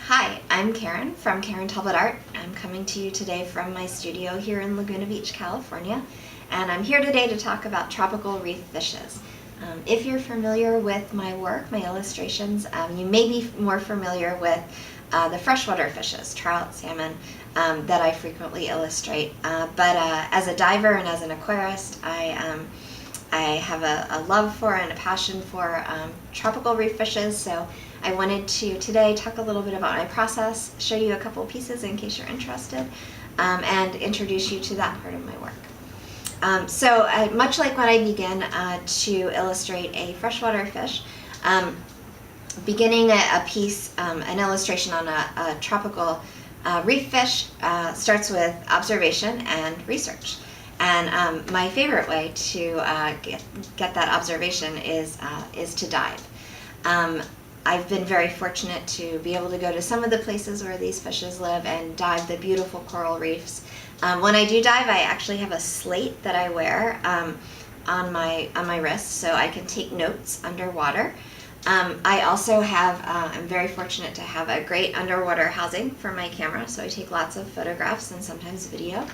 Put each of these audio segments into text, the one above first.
Hi, I'm Karen from Karen Talbot Art. I'm coming to you today from my studio here in Laguna Beach, California, and I'm here today to talk about tropical reef fishes. If you're familiar with my work, my illustrations, you may be more familiar with the freshwater fishes, trout, salmon, that I frequently illustrate. But as a diver and as an aquarist, I have a love for and a passion for tropical reef fishes, so I wanted to today talk a little bit about my process, show you a couple pieces in case you're interested, and introduce you to that part of my work. So much like when I begin to illustrate a freshwater fish, beginning a piece, an illustration on a tropical reef fish starts with observation and research. And my favorite way to get that observation is to dive. I've been very fortunate to be able to go to some of the places where these fishes live and dive the beautiful coral reefs. When I do dive, I actually have a slate that I wear on my wrist so I can take notes underwater. I also have, I'm very fortunate to have a great underwater housing for my camera, so I take lots of photographs and sometimes video.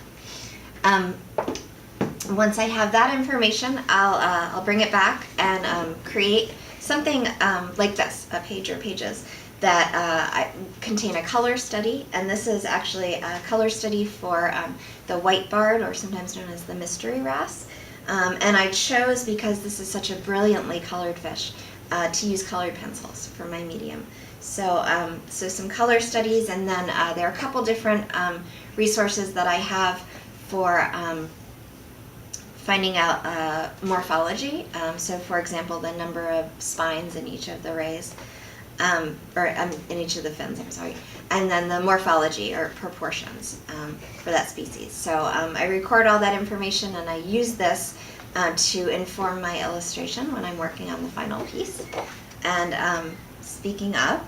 Once I have that information, I'll bring it back and create something like this, a page or pages that contain a color study, and this is actually a color study for the white barred, or sometimes known as the mystery wrasse. And I chose, because this is such a brilliantly colored fish, to use colored pencils for my medium. So, so some color studies, and then there are a couple different resources that I have for finding out morphology. So for example, the number of spines in each of the rays, or in each of the fins, I'm sorry, and then the morphology or proportions for that species. So I record all that information and I use this to inform my illustration when I'm working on the final piece. And speaking of,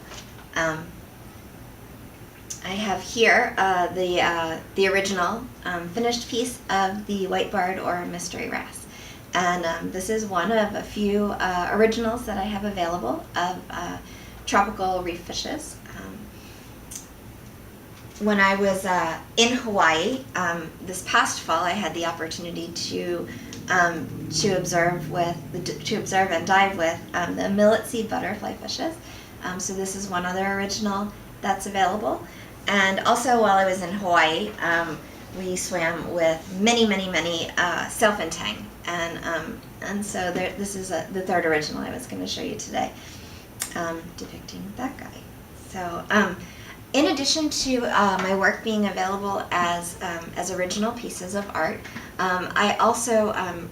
I have here the original finished piece of the white barred or mystery wrasse. And this is one of a few originals that I have available of tropical reef fishes. When I was in Hawaii this past fall, I had the opportunity to observe and dive with the millet seed butterfly fishes. So this is one other original that's available. And also, while I was in Hawaii, we swam with many sailfin tang, and so this is the third original I was going to show you today, depicting that guy. So, in addition to my work being available as original pieces of art, I also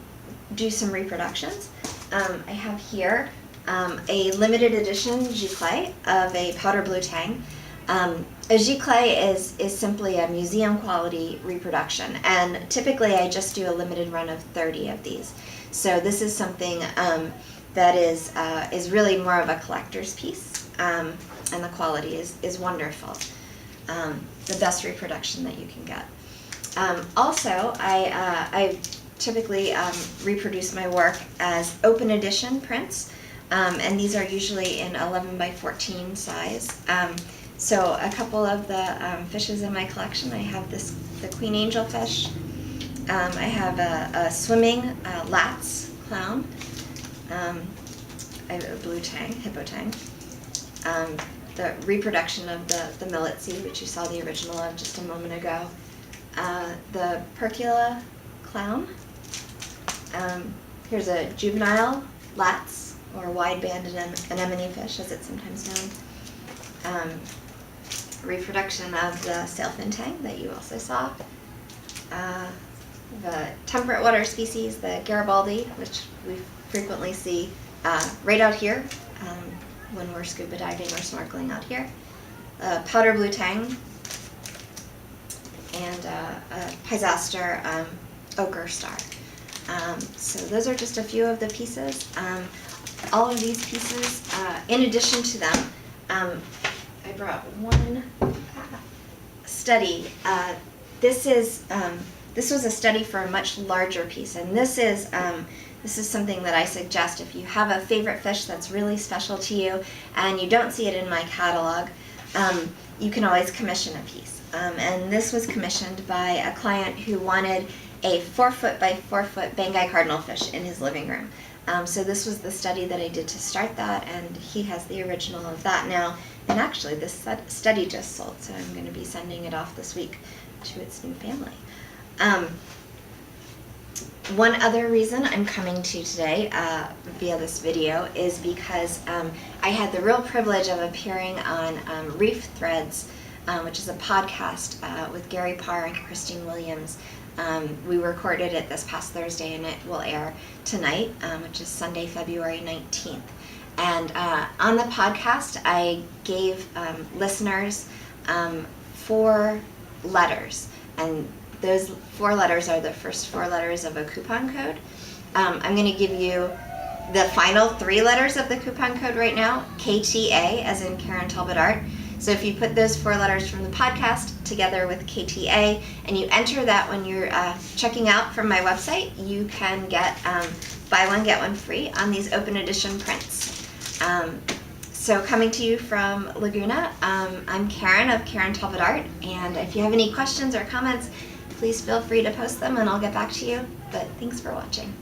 do some reproductions. I have here a limited edition giclée of a powder blue tang. A giclée is simply a museum quality reproduction, and typically I just do a limited run of 30 of these. So this is something that is really more of a collector's piece, and the quality is wonderful. The best reproduction that you can get. Also, I typically reproduce my work as open edition prints, and these are usually in 11 by 14 size. So a couple of the fishes in my collection, I have the queen angelfish. I have a swimming Latz clown. I have a blue tang, hippo tang. The reproduction of the millet seed, which you saw the original of just a moment ago. The percula clown. Here's a juvenile Latz, or wide-banded anemone fish, as it's sometimes known. Reproduction of the sailfin tang that you also saw. The temperate water species, the Garibaldi, which we frequently see right out here when we're scuba diving or snorkeling out here. Powder blue tang, and a Pisaster ochre star. So those are just a few of the pieces. All of these pieces, in addition to them, I brought one study. This was a study for a much larger piece, and this is something that I suggest if you have a favorite fish that's really special to you and you don't see it in my catalog. you can always commission a piece. And this was commissioned by a client who wanted a 4-foot by 4-foot Banggai cardinal fish in his living room. So this was the study that I did to start that, and he has the original of that now. And actually, this study just sold, so I'm going to be sending it off this week to its new family. One other reason I'm coming to you today via this video is because I had the real privilege of appearing on Reef Threads, which is a podcast with Gary Parr and Christine Williams. We recorded it this past Thursday, and it will air tonight, which is Sunday, February 19th. And on the podcast, I gave listeners 4 letters, and those 4 letters are the first 4 letters of a coupon code. I'm going to give you the final 3 letters of the coupon code right now, KTA, as in Karen Talbot Art. So if you put those 4 letters from the podcast together with KTA, and you enter that when you're checking out from my website, you can get buy one, get one free on these open edition prints. So coming to you from Laguna, I'm Karen of Karen Talbot Art, and if you have any questions or comments, please feel free to post them and I'll get back to you. But thanks for watching.